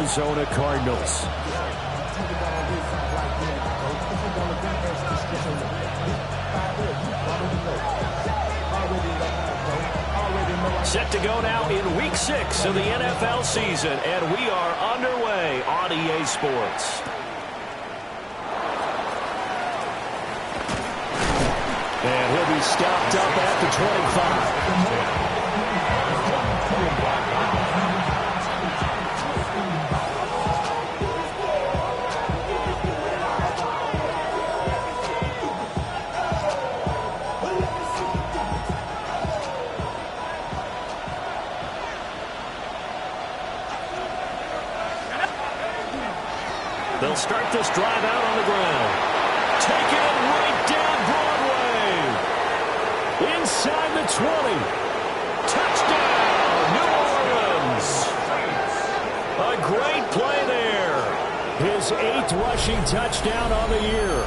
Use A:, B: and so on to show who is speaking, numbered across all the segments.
A: Arizona Cardinals. Set to go now in Week 6 of the NFL season, and we are underway on EA Sports. And he'll be stopped up at the 25. They'll start this drive out on the ground. Taking it right down Broadway. Inside the 20. Touchdown, New Orleans. A great play there. His 8th rushing touchdown on the year.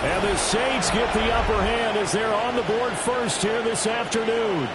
A: And the Saints get the upper hand as they're on the board first here this afternoon.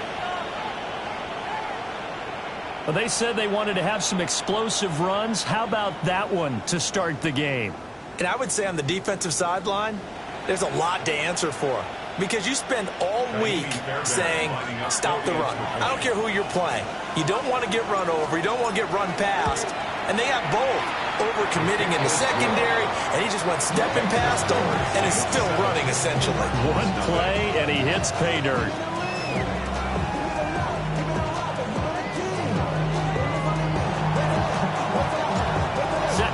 A: Well, they said they wanted to have some explosive runs. How about that one to start the game?
B: And I would say on the defensive sideline, there's a lot to answer for. Because you spend all week saying, stop the run. I don't care who you're playing. You don't want to get run over. You don't want to get run past. And they got both. Overcommitting in the secondary, and he just went stepping past them and is still running, essentially.
A: One play, and he hits pay dirt.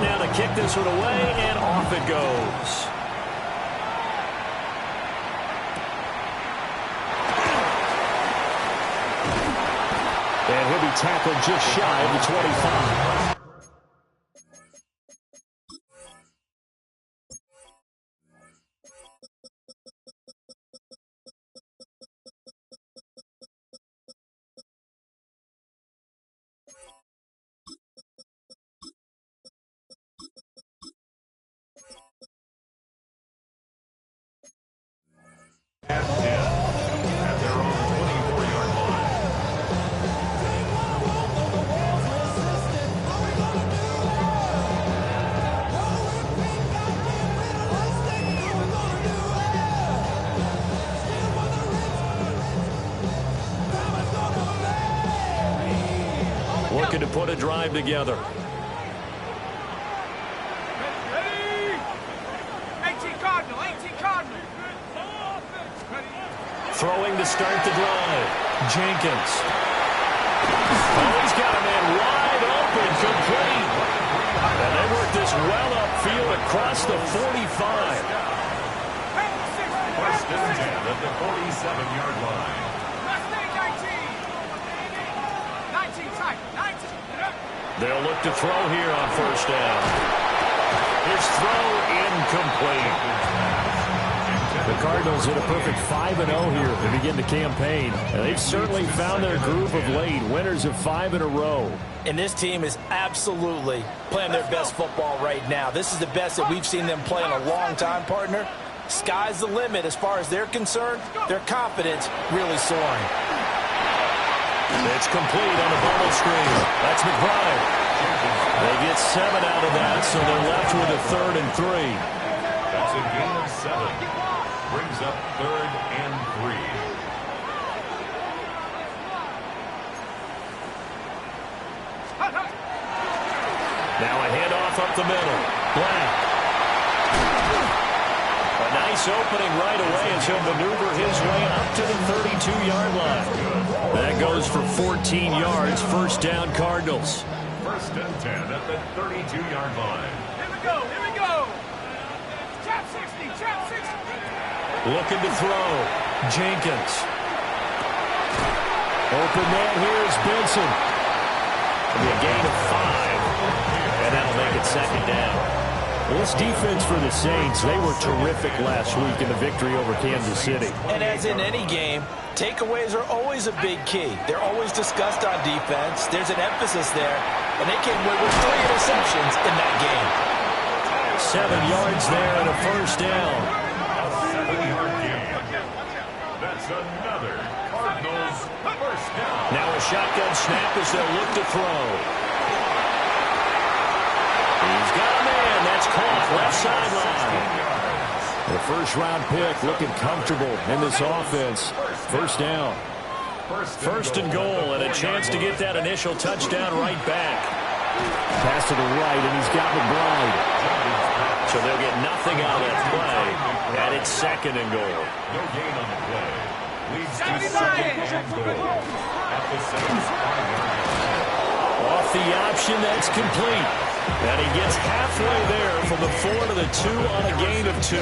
A: Now to kick this one away, and off it goes. And he'll be tackled just shy of the 25. Looking to put a drive together.
C: Ready. 18 Cardinal, 18 Cardinal.
A: Throwing to start the drive. Jenkins. Oh, he's got a man wide open, complete. And they work this well upfield across the 45.
D: First and 10 at the 47-yard line.
A: They'll look to throw here on first down. His throw incomplete. The Cardinals hit a perfect 5-0 here to begin the campaign. And they've certainly found their groove of late. Winners of 5 in a row.
B: And this team is absolutely playing their best football right now. This is the best that we've seen them play in a long time, partner. Sky's the limit as far as they're concerned. Their confidence really soaring.
A: It's complete on the bubble screen. That's McBride. They get 7 out of that, so they're left with a 3rd and 3.
D: That's a gain of 7. Brings up 3rd and 3.
A: Now a handoff up the middle. Black. A nice opening right away as he'll maneuver his way up to the 32-yard line. That goes for 14 yards. First down, Cardinals.
D: First and 10 at the 32-yard line.
C: Here we go, here we go. Trap 60, trap 60.
A: Looking to throw. Jenkins. Open man here is Benson. It'll be a gain of 5. And that'll make it second down. Well, this defense for the Saints, they were terrific last week in the victory over Kansas City.
B: And as in any game, takeaways are always a big key. They're always discussed on defense. There's an emphasis there, and they came away with 3 interceptions in that game.
A: 7 yards there and a first down.
D: A 7-yard gain. That's another Cardinals first down.
A: Now a shotgun snap as they'll look to throw. sideline. The first-round pick looking comfortable in this offense. First down. First and goal, and a chance to get that initial touchdown right back. Pass to the right, and he's got McBride. So they'll get nothing out of that play, and it's second and goal.
D: No gain on the play. Leads to second and goal at the 75-yard line.
A: Off the option, that's complete. And he gets halfway there from the 4 to the 2 on a gain of 2.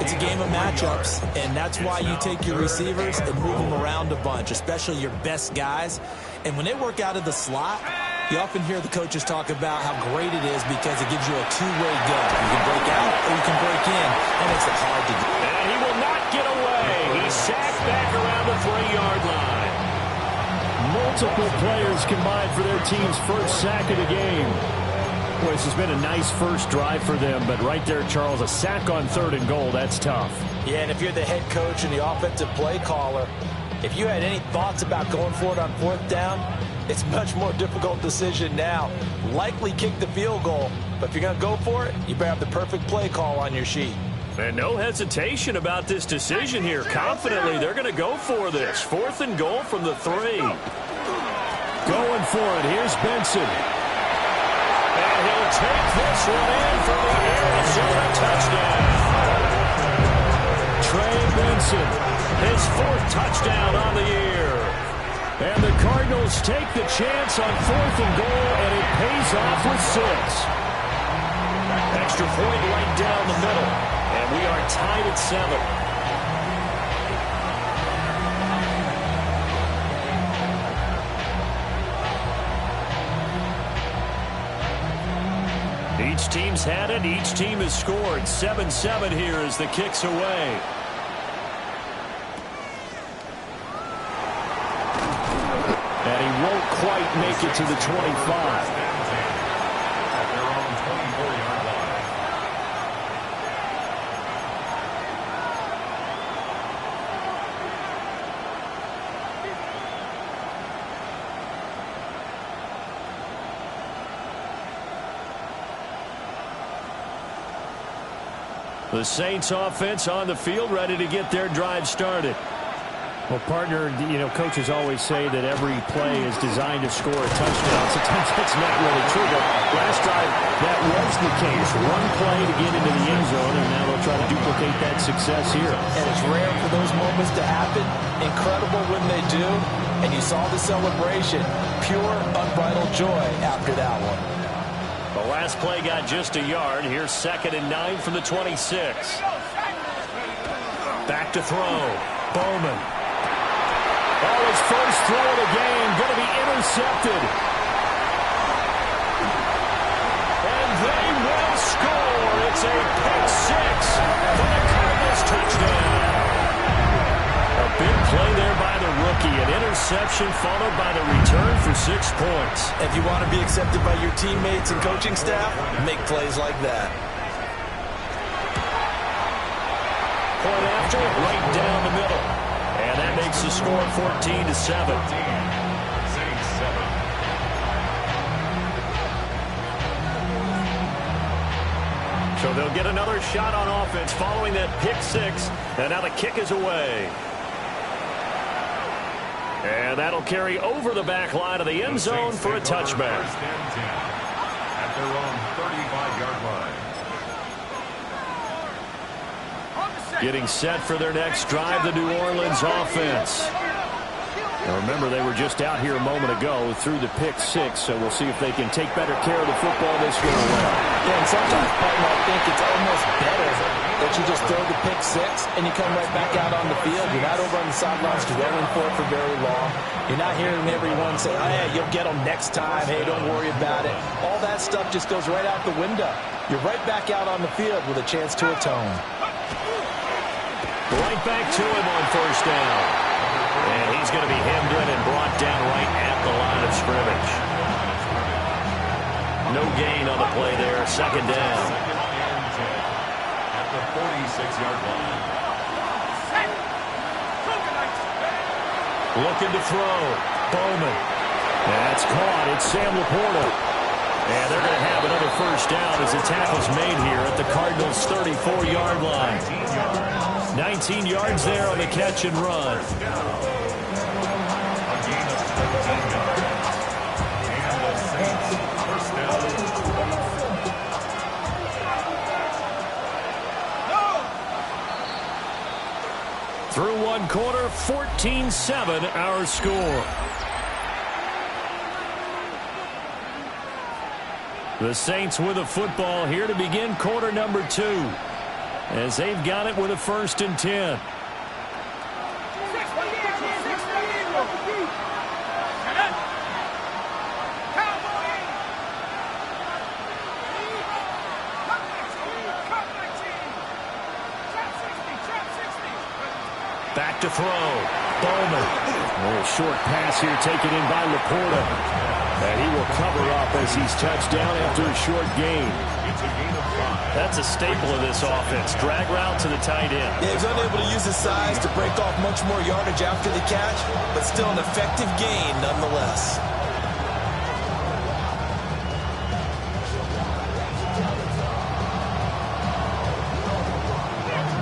B: It's a game of matchups, and that's why you take your receivers and move them around a bunch, especially your best guys. And when they work out of the slot, you often hear the coaches talk about how great it is because it gives you a two-way go. You can break out or you can break in. That makes it hard to do.
A: And he will not get away. He's sacked back around the 3-yard line. Multiple players combined for their team's first sack of the game. Boy, this has been a nice first drive for them, but right there, Charles, a sack on 3rd and goal, that's tough.
B: Yeah, and if you're the head coach and the offensive play caller, if you had any thoughts about going for it on 4th down, it's a much more difficult decision now. Likely kick the field goal, but if you're going to go for it, you better have the perfect play call on your sheet.
A: And no hesitation about this decision here. Confidently, they're going to go for this. 4th and goal from the 3. Going for it. Here's Benson. And he'll take this one in for the Arizona touchdown. Trey Benson, his 4th touchdown on the year. And the Cardinals take the chance on 4th and goal, and it pays off with 6. Extra point right down the middle. And we are tied at 7. Each team's had it. Each team has scored. 7-7 here as the kick's away. And he won't quite make it to the 25.
D: At their own 24-yard line.
A: The Saints offense on the field, ready to get their drive started. Well, partner, you know, coaches always say that every play is designed to score a touchdown. Sometimes that's not really true, but last drive, that was the case. One play to get into the end zone, and now they'll try to duplicate that success here.
B: And it's rare for those moments to happen. Incredible when they do. And you saw the celebration. Pure, unbridled joy after that one.
A: The last play got just a yard. Here's 2nd and 9 from the 26. Back to throw. Bowman. Oh, his first throw of the game going to be intercepted. And they will score. It's a pick 6 for the Cardinals touchdown. A big play there by the rookie. An interception followed by the return for 6 points.
B: If you want to be accepted by your teammates and coaching staff, make plays like that.
A: Point after, right down the middle. And that makes the score 14-7.
D: Saints 7.
A: So they'll get another shot on offense following that pick 6. And now the kick is away. And that'll carry over the back line of the end zone for a touchback.
D: First and 10 at their own 35-yard line.
A: Getting set for their next drive, the New Orleans offense. Now remember, they were just out here a moment ago through the pick 6, so we'll see if they can take better care of the football this go around.
B: Yeah, and sometimes, partner, I think it's almost better that you just throw the pick 6 and you come right back out on the field. You're not over on the sidelines dwelling for it for very long. You're not hearing everyone say, oh, yeah, you'll get them next time. Hey, don't worry about it. All that stuff just goes right out the window. You're right back out on the field with a chance to atone.
A: Right back to him on first down. And he's going to be hemmed in and brought down right at the line of scrimmage. No gain on the play there. 2nd down.
D: At the 46-yard line.
A: Looking to throw. Bowman. That's caught. It's Sam Laporta. And they're going to have another first down as the tackle's made here at the Cardinals' 34-yard line. 19 yards there on the catch and run. Through one quarter, 14-7 our score. The Saints with a football here to begin quarter number 2, as they've got it with a 1st and 10. Back to throw. Bowman. A little short pass here taken in by Laporta. And he will cover up as he's touched down after a short gain. That's a staple of this offense. Drag route to the tight end.
B: Yeah, he's unable to use his size to break off much more yardage after the catch, but still an effective gain nonetheless.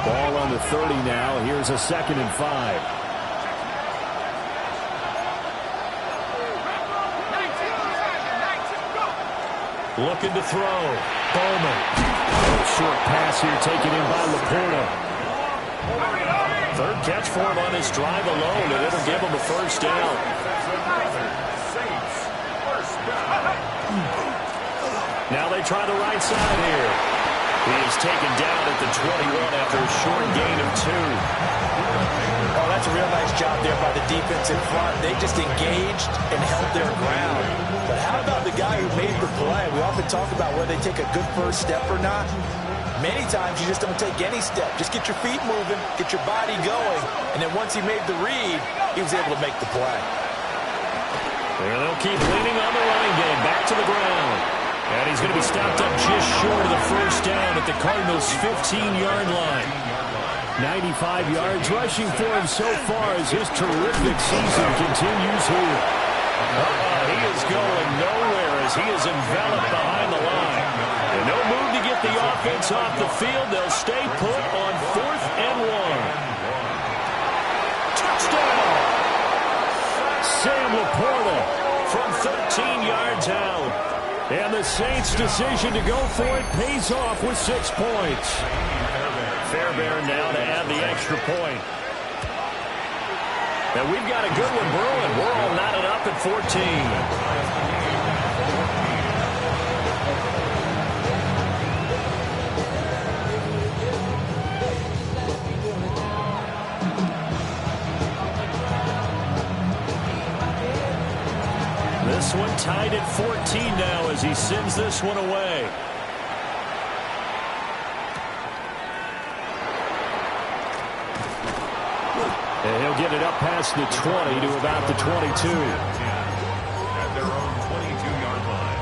A: Ball on the 30 now. Here's a 2nd and 5. Looking to throw. Bowman. Short pass here taken in by Laporta. 3rd catch for him on his drive alone, and it'll give him a 1st down. Now they try the right side here. He is taken down at the 21 after a short gain of 2.
B: Oh, that's a real nice job there by the defense in front. They just engaged and held their ground. But how about the guy who made the play? We often talk about whether they take a good first step or not. Many times you just don't take any step. Just get your feet moving, get your body going, and then once he made the read, he was able to make the play.
A: There they'll keep leaning on the running game. Back to the ground. And he's going to be stopped up just short of the 1st down at the Cardinals' 15-yard line. 95 yards rushing for him so far as his terrific season continues here. He is going nowhere as he is enveloped behind the line. And no move to get the offense off the field. They'll stay put on 4th and 1. Touchdown! Sam Laporta from 13 yards out. And the Saints' decision to go for it pays off with 6 points. Fairbairn now to add the extra point. And we've got a good one brewing. We're all knotted up at 14. This one tied at 14 now as he sends this one away. And he'll get it up past the 20 to about the 22.
D: At their own 22-yard line.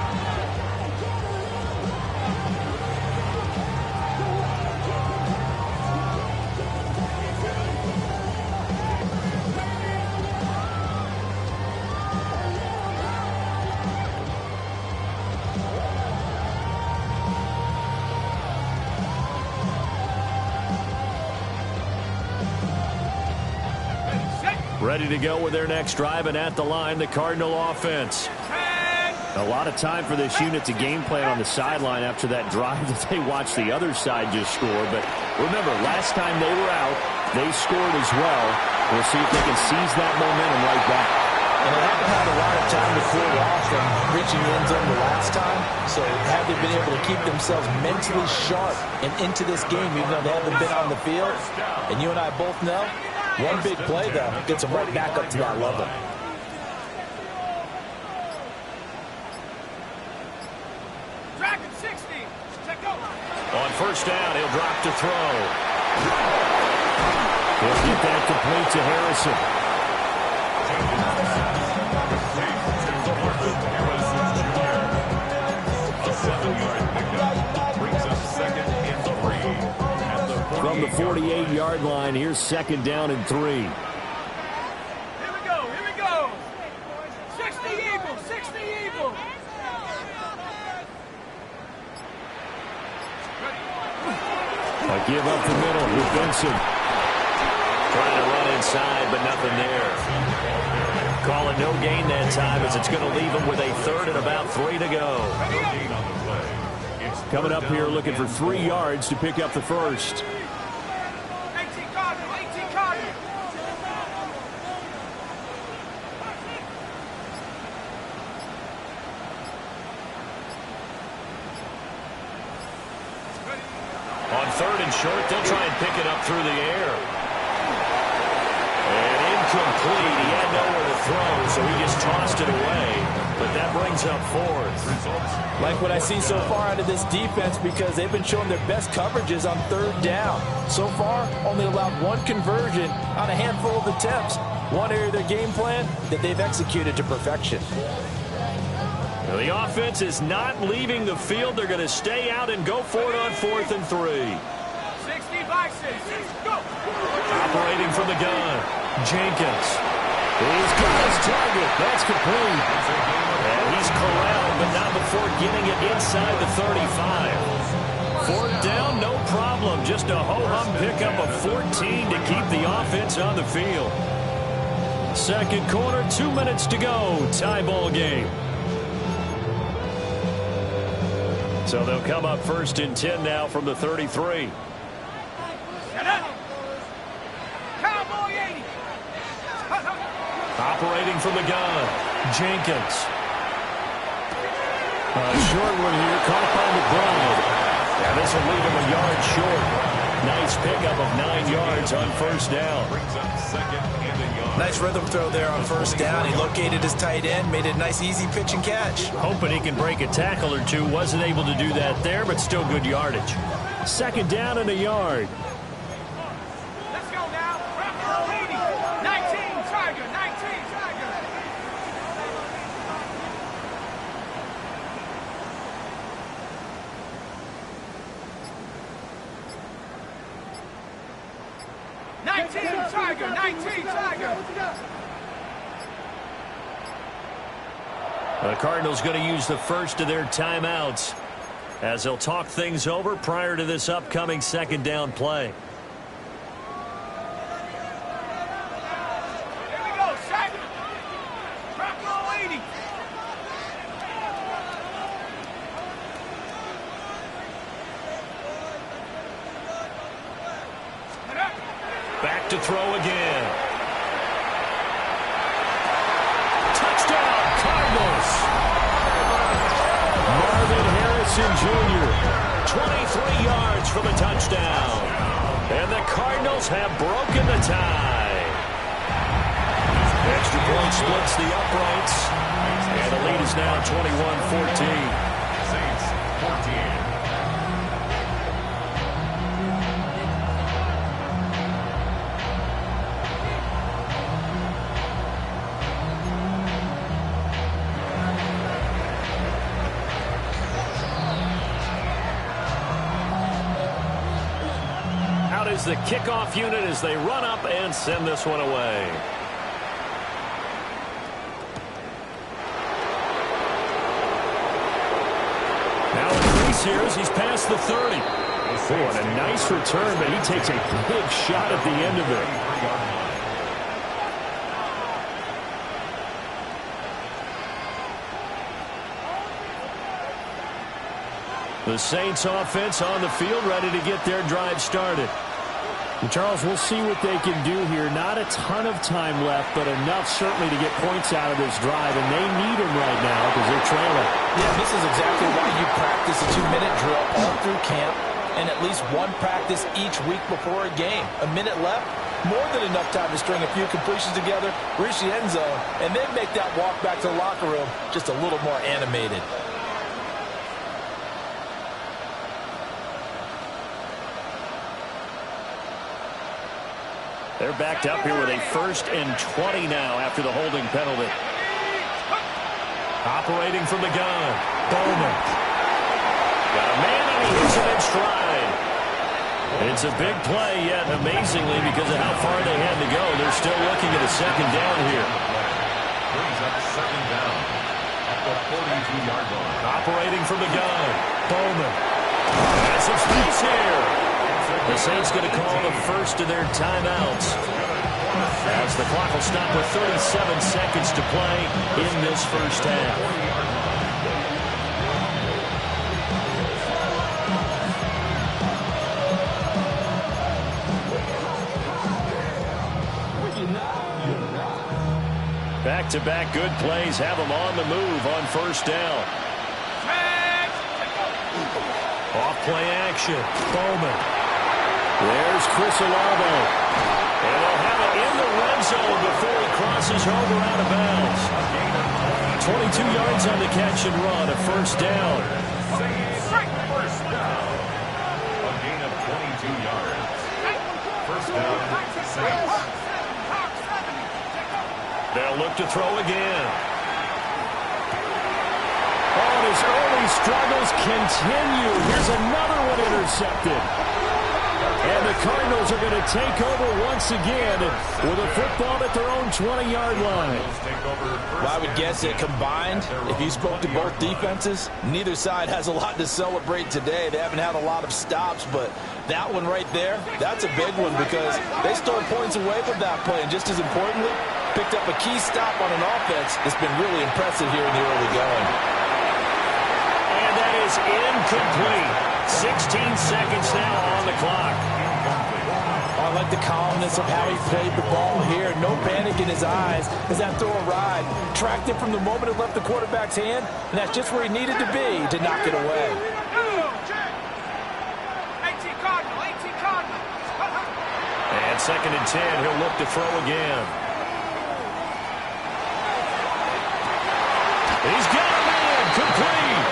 A: Ready to go with their next drive, and at the line, the Cardinal offense. A lot of time for this unit to game plan on the sideline after that drive that they watched the other side just score. But remember, last time they were out, they scored as well. We'll see if they can seize that momentum right back.
B: And they haven't had a lot of time to cool off from reaching the end zone the last time. So have they been able to keep themselves mentally sharp and into this game, even though they haven't been on the field? And you and I both know, one big play, though, gets them right back up to that level.
C: Dragon 60. Check out.
A: On 1st down, he'll drop to throw. He'll get that complete to Harrison. From the 48-yard line, here's 2nd down and 3.
C: Here we go. Here we go. 60 Eagles. 60 Eagles.
A: A give up the middle with Benson. Trying to run inside, but nothing there. Calling no gain that time as it's going to leave him with a third and about 3 to go. Coming up here looking for 3 yards to pick up the first.
C: 18 Cardinals, 18 Cardinals.
A: On 3rd and short, they'll try and pick it up through the air. And incomplete. He had nowhere to throw, so he just tossed it away. But that brings up 4th.
B: Like what I see so far out of this defense, because they've been showing their best coverages on 3rd down. So far, only allowed 1 conversion on a handful of attempts. One area of their game plan that they've executed to perfection.
A: Now the offense is not leaving the field. They're going to stay out and go for it on 4th and 3.
C: 60 by 6. Go.
A: Operating from the gun, Jenkins. He's got his target. That's complete. And he's corralled, but not before getting it inside the 35. 4th down, no problem. Just a ho-hum pickup of 14 to keep the offense on the field. Second quarter, 2 minutes to go. Tie ball game. So they'll come up 1st and 10 now from the 33.
C: Cowboy 80.
A: Operating from the gun, Jenkins. A short one here, caught by McBride. Yeah, this will leave him a yard short. Nice pickup of 9 yards on 1st down.
B: Nice rhythm throw there on 1st down. He located his tight end, made it a nice easy pitch and catch.
A: Hoping he can break a tackle or two. Wasn't able to do that there, but still good yardage. 2nd down and a yard.
C: Let's go now. Rock 80. 19 Tiger. 19 Tiger. Tiger, 19 Tiger.
A: The Cardinals going to use the first of their timeouts as they'll talk things over prior to this upcoming 2nd down play.
C: Here we go, set. Rock 80.
A: Back to throw again. Touchdown, Cardinals. Marvin Harrison Jr., 23 yards from a touchdown. And the Cardinals have broken the tie. Extra point splits the uprights. And the lead is now 21-14.
D: Saints 14.
A: Is the kickoff unit as they run up and send this one away. Now Increase here as he's past the 30. Oh, and a nice return, but he takes a big shot at the end of it. The Saints offense on the field, ready to get their drive started.
E: And Charles, we'll see what they can do here. Not a ton of time left, but enough certainly to get points out of this drive, and they need them right now because they're trailing.
B: Yeah, this is exactly why you practice a 2-minute drill all through camp and at least one practice each week before a game. A minute left, more than enough time to string a few completions together, reach the end zone, and then make that walk back to the locker room just a little more animated.
A: They're backed up here with a 1st and 20 now after the holding penalty. Operating from the gun, Bowman. Got a man and he hits it in stride. It's a big play, yet amazingly, because of how far they had to go, they're still looking at a 2nd down here.
D: Brings up 2nd down at the 42-yard line.
A: Operating from the gun, Bowman. Has some space here. The Saints going to call the first of their timeouts, as the clock will stop with 37 seconds to play in this first half. Back-to-back good plays have them on the move on first down. Off-play action. Bowman. There's Chris Olave. And they'll have it in the red zone before he crosses over out of bounds. 22 yards on the catch and run, a first down.
D: First down. A gain of 22 yards. First down, Saints.
A: They'll look to throw again. Oh, and his early struggles continue. Here's another one intercepted. And the Cardinals are going to take over once again with a football at their own 20-yard line.
B: Well, I would guess that combined, if you spoke to both defenses, neither side has a lot to celebrate today. They haven't had a lot of stops, but that one right there, that's a big one because they stole points away from that play. And just as importantly, picked up a key stop on an offense that's been really impressive here in the early going.
A: And that is incomplete. 16 seconds now on the clock.
B: I like the calmness of how he played the ball here. No panic in his eyes as that throw arrived. Tracked it from the moment it left the quarterback's hand, and that's just where he needed to be to knock it away.
C: 18 Cardinal.
A: And second and 10, he'll look to throw again. He's got a man, complete.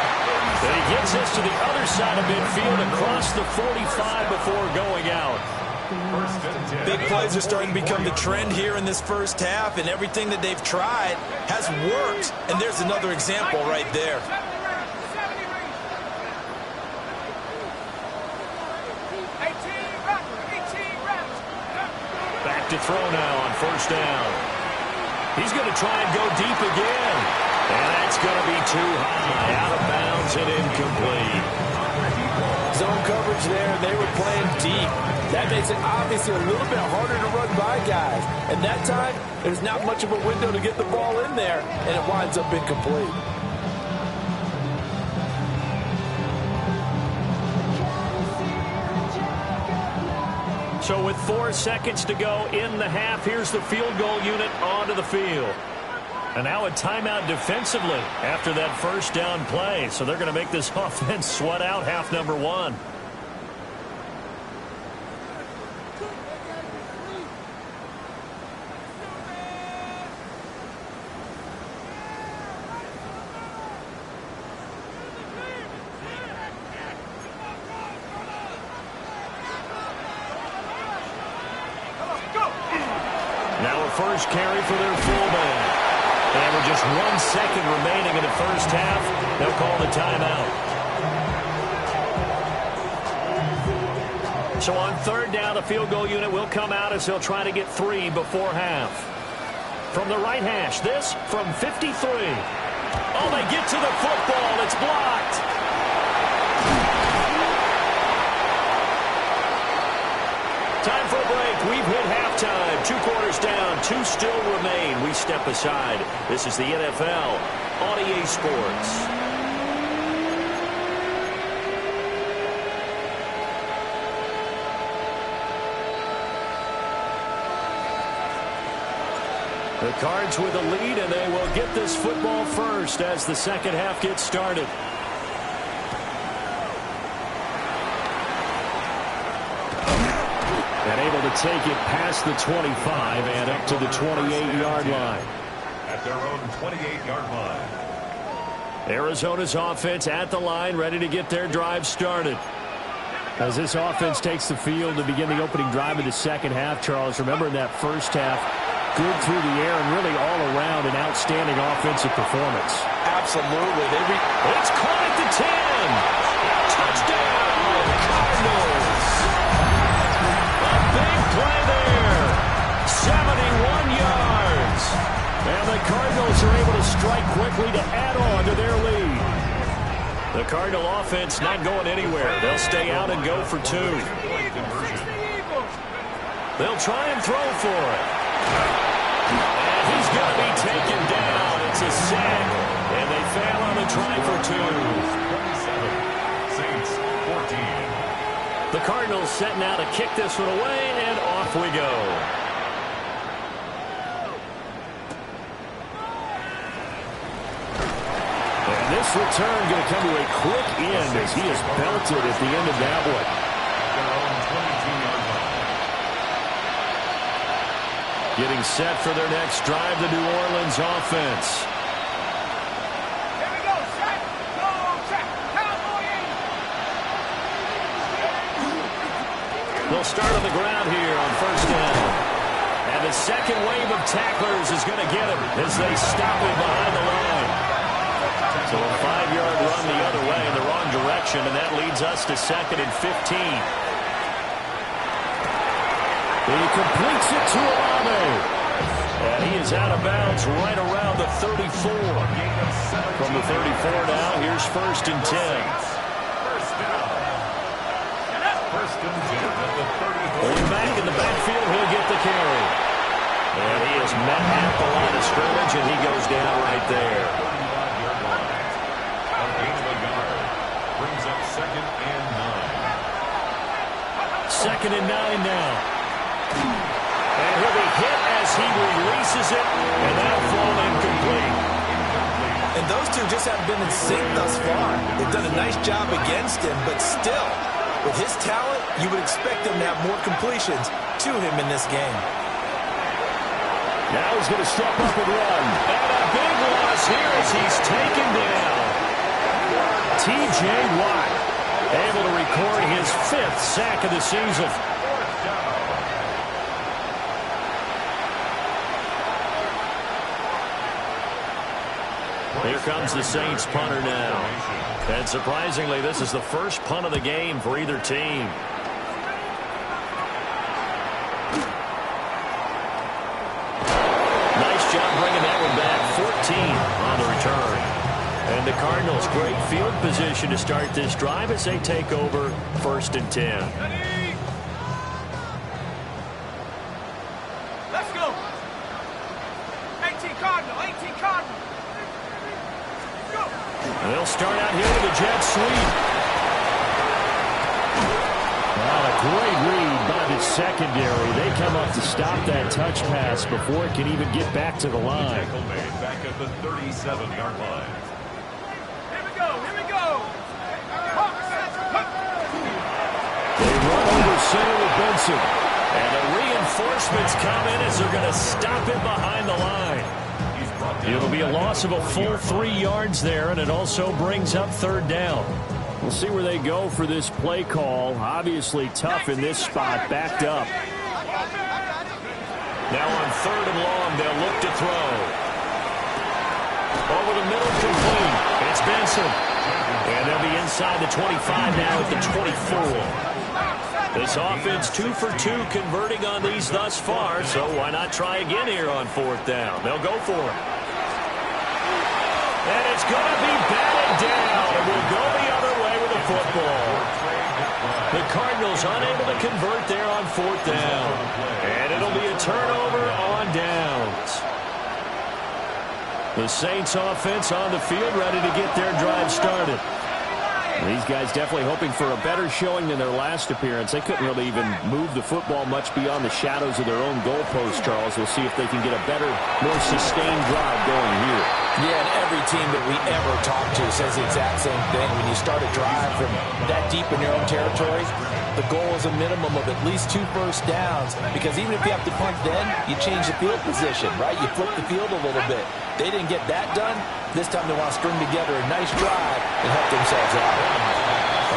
A: And he gets us to the other side of midfield across the 45 before going out.
B: Big plays are starting to become the trend here in this first half, and everything that they've tried has worked. And there's another example right there.
A: Back to throw now on first down. He's going to try and go deep again. And that's going to be too high, out of bounds and incomplete.
B: Zone coverage there, they were playing deep. That makes it obviously a little bit harder to run by guys. And that time, there's not much of a window to get the ball in there, and it winds up incomplete.
A: So with 4 seconds to go in the half, here's the field goal unit onto the field. And now a timeout defensively after that first down play. So they're going to make this offense sweat out half number one. Now a first carry for their fullback. And with just 1 second remaining in the first half, they'll call the timeout. So on third down, the field goal unit will come out as they'll try to get 3 before half. From the right hash, this from 53. Oh, they get to the football. It's blocked. Time for a break. We've hit halftime. 2 quarters down. 2 still remain. We step aside. This is the NFL on EA Sports. The Cards with a lead, and they will get this football first as the second half gets started. And able to take it past the 25 and up to the 28-yard line.
D: At their own 28-yard line.
A: Arizona's offense at the line, ready to get their drive started. As this offense takes the field to begin the opening drive of the second half, Charles, remember in that first half, good through the air and really all around an outstanding offensive performance.
B: Absolutely.
A: It's caught at the 10. Touchdown, Cardinals. A big play there. 71 yards. And the Cardinals are able to strike quickly to add on to their lead. The Cardinal offense not going anywhere. They'll stay out and go for 2. They'll try and throw for it. And he's going to be taken down. It's a sack. And they fail on the try for 2.
D: 27, Saints 14.
A: The Cardinals set now to kick this one away, and off we go. And this return going to come to a quick end as he is belted at the end of that one.
D: Their own 22-yard line.
A: Getting set for their next drive, the New Orleans offense.
C: Here we go, set, go, check, cowboy in.
A: They'll start on the ground here on first down. And the second wave of tacklers is going to get him as they stop him behind the line. So a 5-yard run the other way in the wrong direction, and that leads us to 2nd and 15. He completes it to Olave. And he is out of bounds right around the 34. From the 34 now, here's 1st and 10.
D: First down. First and 10 at the 34.
A: Going back in the backfield, he'll get the carry. And he is met at the line of scrimmage, and he goes down right there.
D: 35-yard line. A gain of a yard. Brings up 2nd and 9.
A: 2nd and 9 now. And he'll be hit as he releases it, and that'll fall incomplete.
B: And those two just haven't been in sync thus far. They've done a nice job against him, but still, with his talent, you would expect him to have more completions to him in this game.
A: Now he's going to step up and run. And a big loss here as he's taken down. T.J. Watt able to record his 5th sack of the season. Here comes the Saints punter now. And surprisingly, this is the first punt of the game for either team. Nice job bringing that one back. 14 on the return. And the Cardinals, great field position to start this drive as they take over 1st and 10.
C: Let's go. 18 Cardinal, 18 Cardinal. Go.
A: And they'll start out here with a jet sweep. Well, a great read by the secondary. They come up to stop that touch pass before it can even get back to the line.
D: Tackle made back at the 37-yard line.
C: Here we go, here we go.
A: They run over center with Benson. And the reinforcements come in as they're going to stop him behind the line. It'll be a loss of a full 3 yards there, and it also brings up 3rd down. We'll see where they go for this play call. Obviously tough in this spot, backed up. Now on 3rd and long, they'll look to throw. Over the middle, complete. It's Benson. And they'll be inside the 25 now at the 24. This offense 2 for 2 converting on these thus far, so why not try again here on 4th down? They'll go for it. And it's going to be batted down, and we'll go the other way with the football. The Cardinals unable to convert there on 4th down. And it'll be a turnover on downs. The Saints offense on the field ready to get their drive started. These guys definitely hoping for a better showing than their last appearance. They couldn't really even move the football much beyond the shadows of their own goalpost, Charles. We'll see if they can get a better, more sustained drive going here.
B: Yeah, and every team that we ever talk to says the exact same thing. When you start a drive from that deep in your own territory, the goal is a minimum of at least 2 first downs, because even if you have to punt then, you change the field position, right? You flip the field a little bit. They didn't get that done. This time they want to string together a nice drive and help themselves out.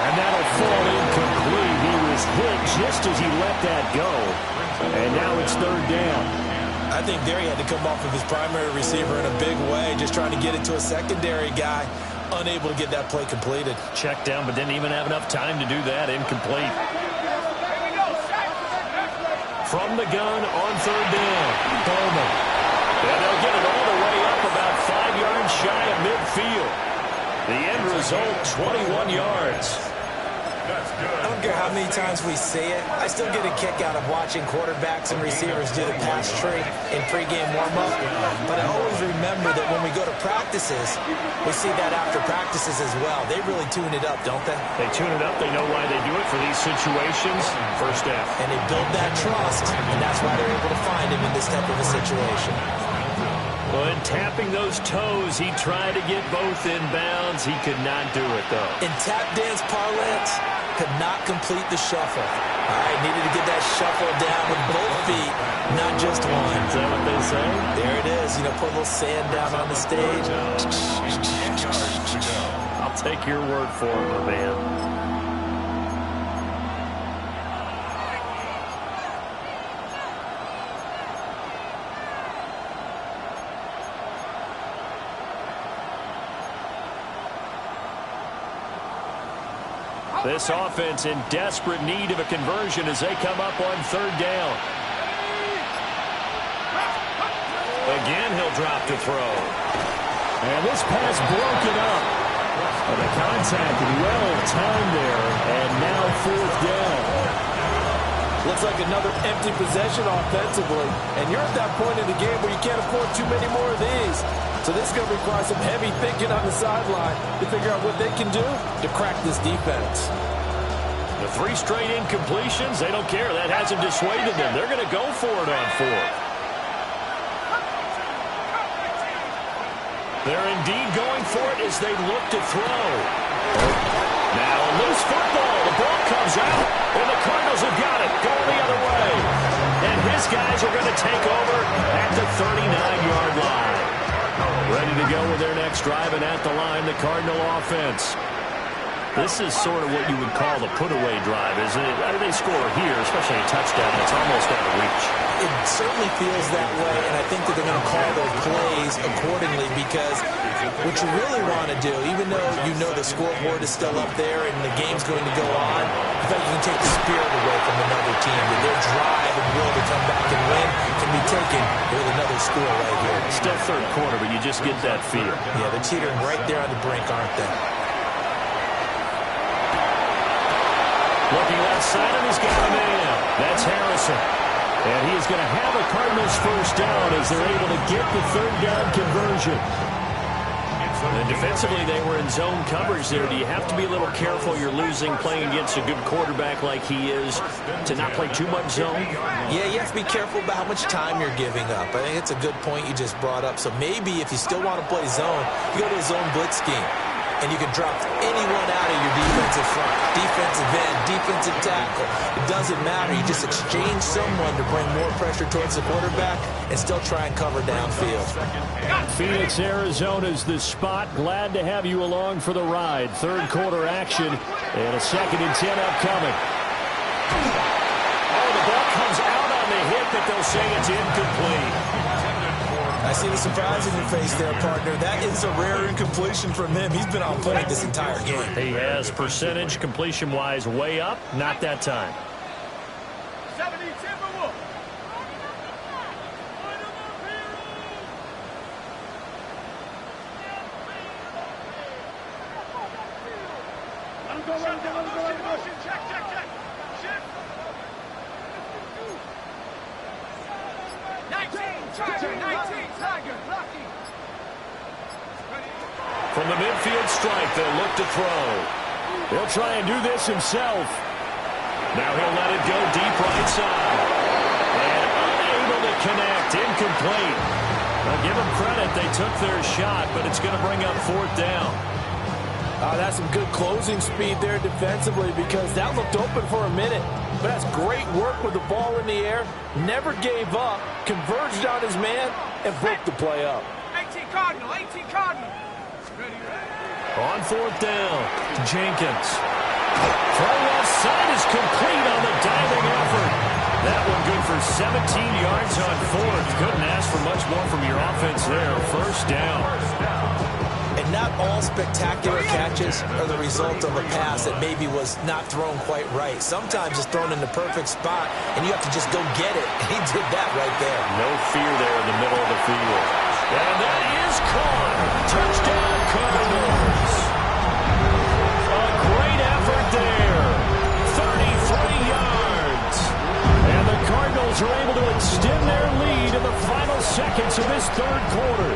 A: And that'll fall incomplete. He was hit just as he let that go. And now it's 3rd down.
B: I think there he had to come off of his primary receiver in a big way, just trying to get it to a secondary guy, unable to get that play completed.
A: Checked down, but didn't even have enough time to do that. Incomplete. From the gun on 3rd down. Bowman. And they'll get it all the way up about 5 yards shy of midfield. The end result, 21 yards.
B: I don't care how many times we see it. I still get a kick out of watching quarterbacks and receivers do the pass tree in pregame warm-up. But I always remember that when we go to practices, we see that after practices as well. They really tune it up, don't they?
A: They tune it up. They know why they do it for these situations. First down.
B: And they build that trust, and that's why they're able to find him in this type of a situation.
A: Well, in tapping those toes, he tried to get both in bounds. He could not do it, though.
B: In tap dance parlance, could not complete the shuffle. All right, needed to get that shuffle down with both feet, not just one.
A: Is that what they say?
B: There it is. You know, put a little sand down on the stage.
A: I'll take your word for it, my man. This offense in desperate need of a conversion as they come up on third down. Again, he'll drop to throw.
E: And this pass broken up. And the contact well timed there. And now fourth down.
F: Looks like another empty possession offensively. And you're at that point in the game where you can't afford too many more of these. So this is going to require some heavy thinking on the sideline to figure out what they can do to crack this defense.
A: The 3 straight incompletions, they don't care. That hasn't dissuaded them. They're going to go for it on fourth. They're indeed going for it as they look to throw. Now a loose football. The ball comes out, and the Cardinals have got it. Going the other way. And his guys are going to take over at the 39-yard line. Ready to go with their next drive, and at the line, the Cardinal offense. This is sort of what you would call the put-away drive, isn't it? I mean, they score here, especially a touchdown. It's almost out of reach.
B: It certainly feels that way, and I think that they're going to call their plays accordingly because what you really want to do, even though you know the scoreboard is still up there and the game's going to go on, in fact, you can take the spirit away from another team. That their drive and will to come back and win can be taken with another score right here.
A: Still third quarter, but you just get that feel.
B: Yeah, they're teetering right there on the brink, aren't they?
A: Looking left side, and he's got a man. That's Harrison. And he is going to have a Cardinals first down as they're able to get the third down conversion. And defensively, they were in zone coverage there. Do you have to be a little careful? You're losing playing against a good quarterback like he is to not play too much zone?
B: Yeah, you have to be careful about how much time you're giving up. I think it's a good point you just brought up. So maybe if you still want to play zone, you go to a zone blitz scheme. And you can drop anyone out of your defensive front, defensive end, defensive tackle. It doesn't matter. You just exchange someone to bring more pressure towards the quarterback and still try and cover downfield.
E: Phoenix, Arizona's the spot. Glad to have you along for the ride. Third quarter action and a 2nd and 10 upcoming.
A: Oh, the ball comes out on the hit, but they'll say it's incomplete.
B: I see the surprise in your face there, partner. That is a rare incompletion from him. He's been on point this entire game.
A: He has percentage completion-wise way up. Not that time.
C: 70 Timberwolves. Let him go, let him go, let him go, let him go. Check, check, check. Shift. 19, Tiger, 19, Tiger, blocking.
A: From the midfield strike, they'll look to throw.
E: He'll try and do this himself.
A: Now he'll let it go deep right side. And unable to connect, incomplete. I'll give them credit, they took their shot, but it's going to bring up fourth down.
F: That's some good closing speed there defensively because that looked open for a minute. But that's great work with the ball in the air. Never gave up, converged on his man, and broke the play up.
C: 18 Cardinal, 18 Cardinal. Ready, ready.
A: On fourth down, Jenkins. Throw left side is complete on the diving effort. That one good for 17 yards on fourth. Couldn't ask for much more from your offense there. First down.
B: And not all spectacular catches are the result of a pass that maybe was not thrown quite right. Sometimes it's thrown in the perfect spot, and you have to just go get it. He did that right there.
A: No fear there in the middle of the field. And that is caught. Touchdown, Cardinals.
E: Cardinals are able to extend their lead in the final seconds of this third quarter.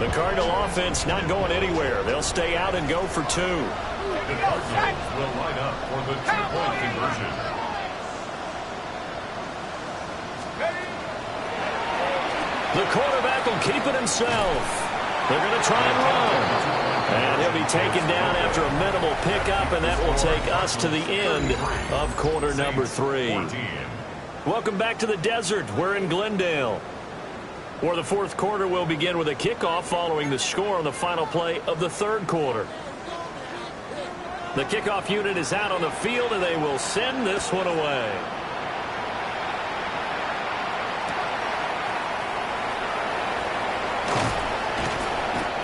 A: The Cardinal offense not going anywhere. They'll stay out and go for two.
D: The Cardinals will line up for the two-point conversion.
A: The quarterback will keep it himself. They're going to try and run. And he'll be taken down after a minimal pickup, and that will take us to the end of quarter number 3. Welcome back to the desert. We're in Glendale. For the fourth quarter, we'll begin with a kickoff following the score on the final play of the third quarter. The kickoff unit is out on the field, and they will send this one away.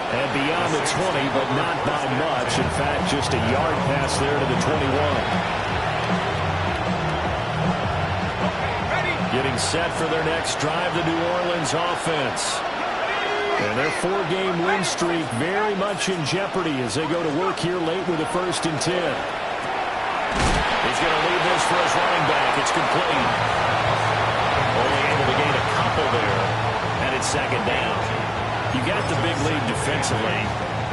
E: And beyond the 20, but not by much. In fact, just a yard pass there to the 21. Getting set for their next drive, the New Orleans offense. And their 4-game win streak very much in jeopardy as they go to work here late with a 1st and 10.
A: He's going to leave this for his running back. It's complete. Only able to gain a couple there, and it's 2nd down. You got the big lead defensively,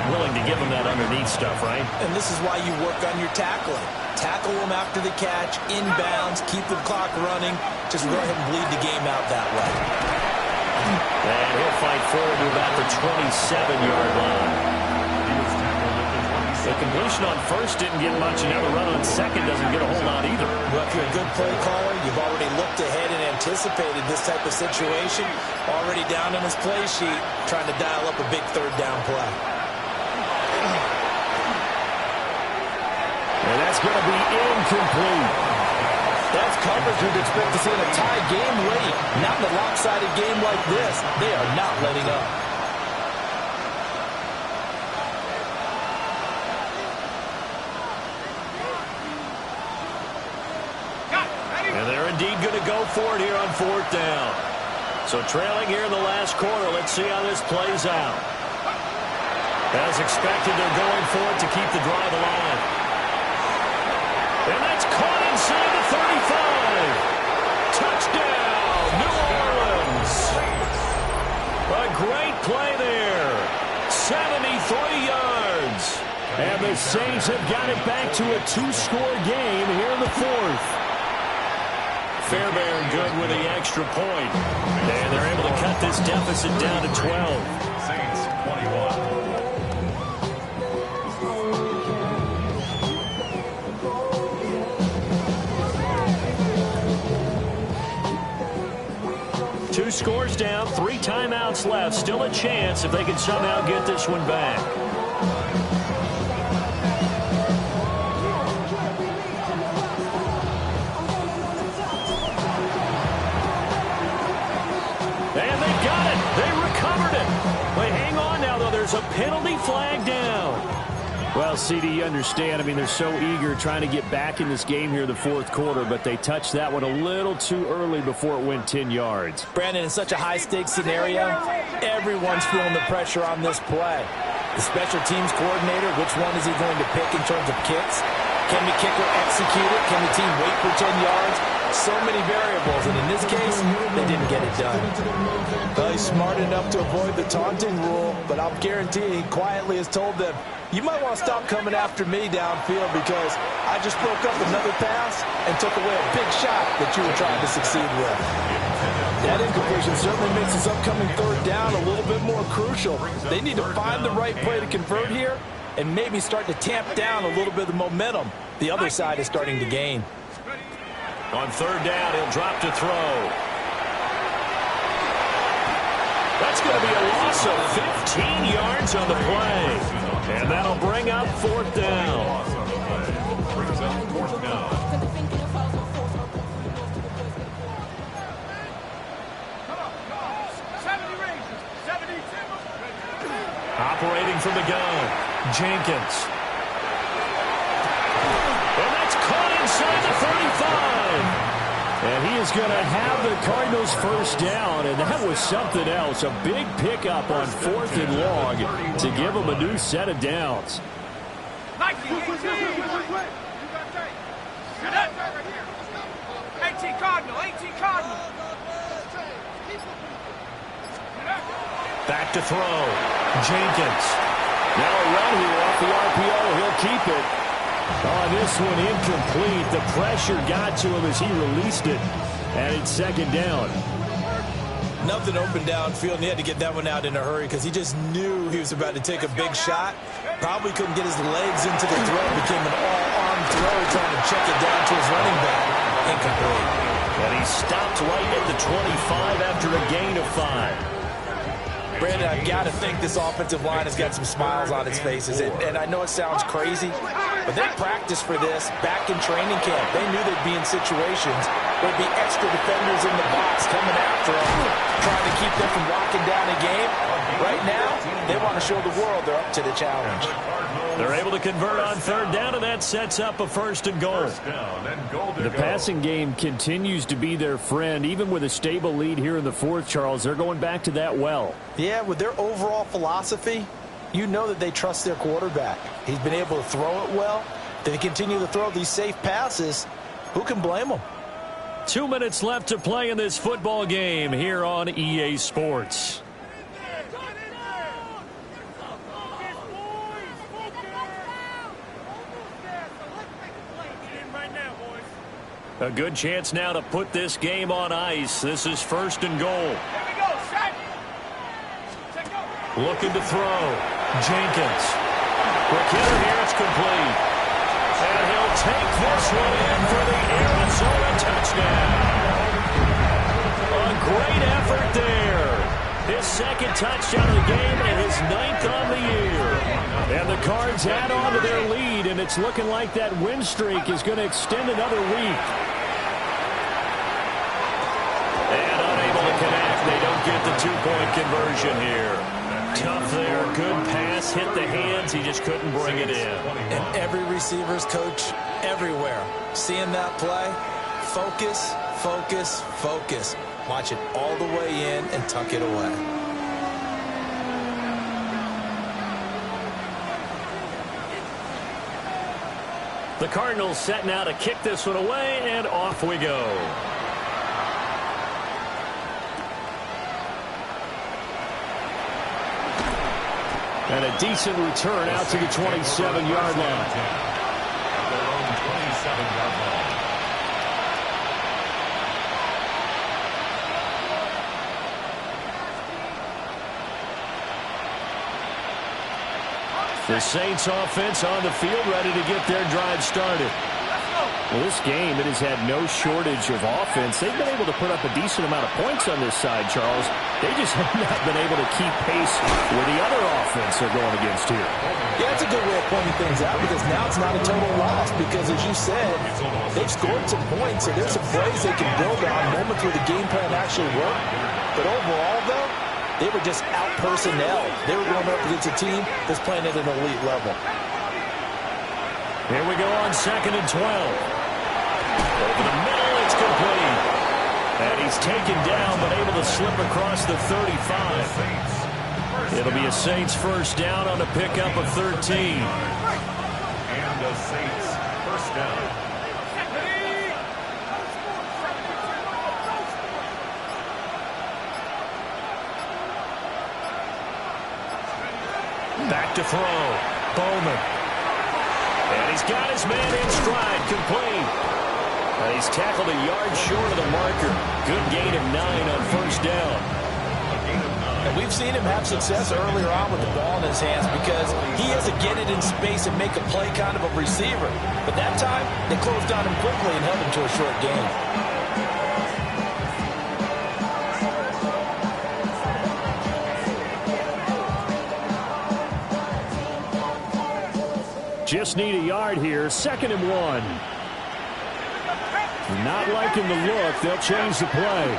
A: willing to give them that underneath stuff, right?
B: And this is why you work on your tackling. Tackle them after the catch, inbounds, keep the clock running. Just go ahead and bleed the game out that way.
A: And he'll fight forward to about the 27-yard line. The completion on first didn't get much, and now the run on second doesn't get a whole lot either.
B: Well, if you're a good play caller, you've already looked ahead and anticipated this type of situation. Already down on his play sheet, trying to dial up a big 3rd down play.
E: And that's going to be incomplete.
F: That's coverage you'd expect to see in a tie game late. Not in a lopsided game like this. They are not letting up.
A: And they're indeed going to go for it here on 4th down. So trailing here in the last quarter, let's see how this plays out. As expected, they're going for it to keep the drive alive. And that's caught inside the 35. Touchdown, New Orleans. A great play there. 73 yards.
E: And the Saints have got it back to a 2-score game here in the 4th.
A: Fairbairn good with the extra point. And they're able to cut this deficit down to 12.
D: Saints 21.
A: Two scores down, 3 timeouts left. Still a chance if they can somehow get this one back. And they got it. They recovered it. But hang on now, though. There's a penalty flag down.
E: Well, CD, you understand. I mean, they're so eager trying to get back in this game here in the 4th quarter, but they touched that one a little too early before it went 10 yards.
B: Brandon, in such a high-stakes scenario, everyone's feeling the pressure on this play. The special teams coordinator, which one is he going to pick in terms of kicks? Can the kicker execute it? Can the team wait for 10 yards? So many variables, and in this case, they didn't get it done.
F: Well, he's smart enough to avoid the taunting rule, but I'll guarantee he quietly has told them, you might want to stop coming after me downfield because I just broke up another pass and took away a big shot that you were trying to succeed with. That incompletion certainly makes this upcoming 3rd down a little bit more crucial. They need to find the right play to convert here and maybe start to tamp down a little bit of the momentum the other side is starting to gain.
A: On 3rd down, he'll drop to throw. That's going to be a loss of 15 yards on the play. And that'll bring up 4th down.
D: Brings up 4th down.
A: Operating from the gun, Jenkins. And that's caught inside the 35.
E: And he is going to have the Cardinals 1st down, and that was something else. A big pickup on 4th and long to give them a new set of downs.
C: Cadet. 18 Cardinal, 18 Cardinal.
E: Back to throw. Jenkins. Now a run here off the RPO. He'll keep it. On this one, incomplete. The pressure got to him as he released it. And it's second down.
B: Nothing open downfield, and he had to get that one out in a hurry because he just knew he was about to take a big shot. Probably couldn't get his legs into the throw. Became an all-arm throw trying to check it down to his running back. Incomplete.
E: And he stopped right at the 25 after a gain of 5.
B: Brandon, I've got to think this offensive line has got some smiles on its faces. And I know it sounds crazy, but they practiced for this back in training camp. They knew they'd be in situations where there'd be extra defenders in the box coming after them, trying to keep them from locking down a game. Right now, they want to show the world they're up to the challenge.
E: They're able to convert on third down, and that sets up a first and goal. The passing game continues to be their friend. Even with a stable lead here in the fourth, Charles, they're going back to that well.
B: Yeah, with their overall philosophy, you know that they trust their quarterback. He's been able to throw it well. They continue to throw these safe passes. Who can blame them?
E: 2 minutes left to play in this football game here on EA Sports. A good chance now to put this game on ice. This is first and goal.
C: There we go, set.
E: Looking to throw. Jenkins. Quick hitter here. It's complete. And he'll take this one in for the Arizona touchdown. A great effort there. His second touchdown of the game and his 9th on the year. And the Cards add on to their lead, and it's looking like that win streak is going to extend another week. And unable to connect. They don't get the two-point conversion here. Tough there. Good pass. Hit the hands. He just couldn't bring it in.
B: And every receiver's coach everywhere. Seeing that play, focus, focus, focus. Watch it all the way in and tuck it away.
E: The Cardinals set now to kick this one away, and off we go. And a decent return out to the 27-yard line.
D: Their own 27-yard line.
E: The Saints offense on the field ready to get their drive started. Well, this game, it has had no shortage of offense. They've been able to put up a decent amount of points on this side, Charles. They just have not been able to keep pace with the other offense they're going against here.
B: Yeah, that's a good way of pointing things out because now it's not a total loss because, as you said, they've scored some points, so there's some plays they can build on, moments where the game plan actually worked. But overall, though, they were just out-personnel. They were going up against a team that's playing at an elite level.
E: Here we go on 2nd and 12. Over the middle, it's complete. And he's taken down, but able to slip across the 35. It'll be a Saints first down on a pickup of 13.
D: And the Saints first down.
E: Back to throw. Bowman. And he's got his man in stride, complete. He's tackled a yard short of the marker. Good gain of 9 on first down.
B: And we've seen him have success earlier on with the ball in his hands because he has to get it in space and make a play kind of a receiver. But that time, they closed on him quickly and held him to a short gain.
E: Just need a yard here. 2nd and 1. Not liking the look. They'll change the play.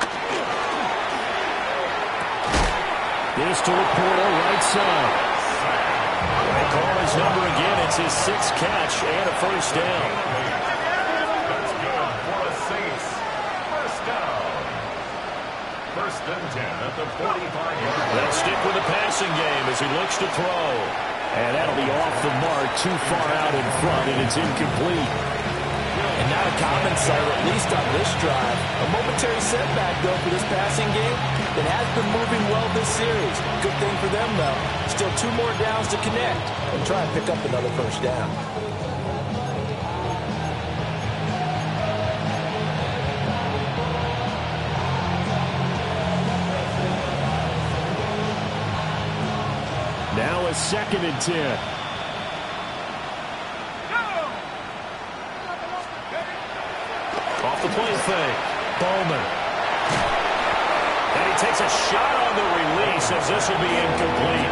E: This to Laporta, right side. They call his number again. It's his 6th catch and a first down.
D: That's good for the Saints. First down. 1st and 10 at the 45-yard line.
E: They'll stick with the passing game as he looks to throw. And that'll be off the mark, too far out in front, and it's incomplete.
B: And And not a common sight, at least on this drive. A momentary setback, though, for this passing game. It has been moving well this series. Good thing for them, though. Still 2 more downs to connect and try and pick up another first down.
E: Now a 2nd and 10.
A: Off the play fake. Bowman. And he takes a shot on the release as this will be incomplete.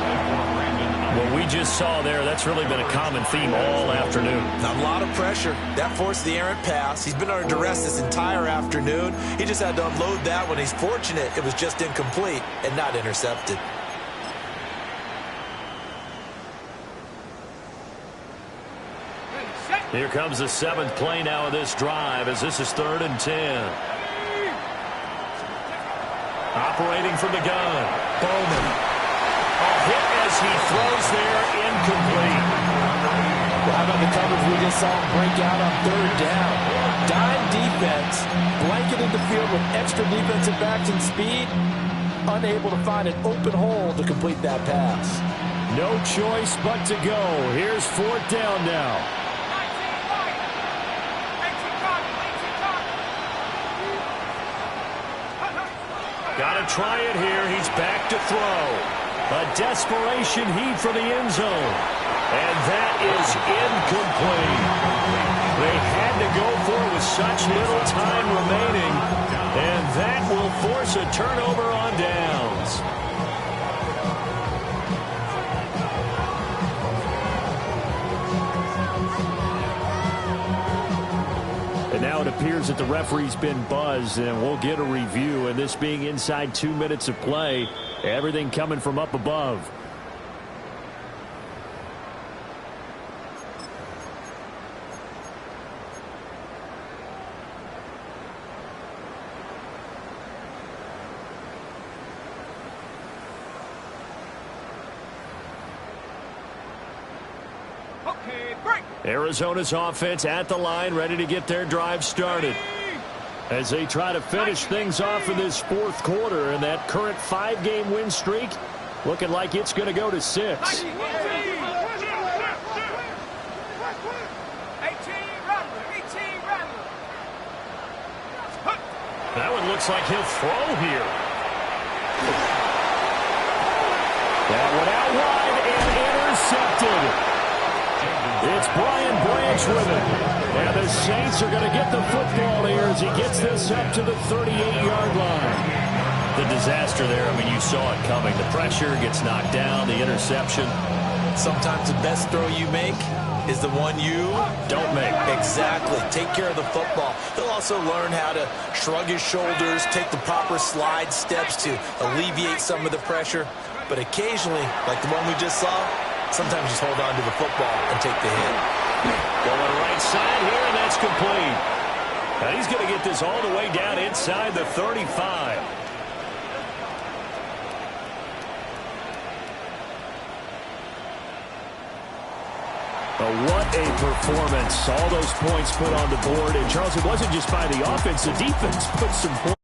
A: What we just saw there, that's really been a common theme all afternoon.
B: A lot of pressure. That forced the errant pass. He's been under duress this entire afternoon. He just had to unload that one. He's fortunate it was just incomplete and not intercepted.
A: Here comes the 7th play now of this drive as this is 3rd and 10. Operating from the gun. Bowman. A hit as he throws there, incomplete.
B: Well, how about the coverage we just saw him break out on 3rd down? Dime defense, blanketed the field with extra defensive backs and speed, unable to find an open hole to complete that pass.
E: No choice but to go. Here's 4th down now.
A: Got to try it here. He's back to throw. A desperation heave for the end zone. And that is incomplete. They had to go for it with such little time remaining. And that will force a turnover on downs.
E: And now it appears that the referee's been buzzed, and we'll get a review. And this being inside 2 minutes of play, everything coming from up above. Arizona's offense at the line, ready to get their drive started. As they try to finish things off in this 4th quarter, and that current 5-game win streak looking like it's going to go to 6.
A: That one looks like he'll throw here.
E: That one out wide and intercepted. It's Brian Branch with it. And the Saints are going to get the football here as he gets this up to the 38-yard line.
A: The disaster there, I mean, you saw it coming. The pressure gets knocked down, the interception.
B: Sometimes the best throw you make is the one you
A: don't make.
B: Exactly. Take care of the football. He'll also learn how to shrug his shoulders, take the proper slide steps to alleviate some of the pressure. But occasionally, like the one we just saw, sometimes just hold on to the football and take the hit.
A: Going right side here, and that's complete. Now he's going to get this all the way down inside the 35.
E: What a performance. All those points put on the board. And, Charles, it wasn't just by the offense. The defense put some points.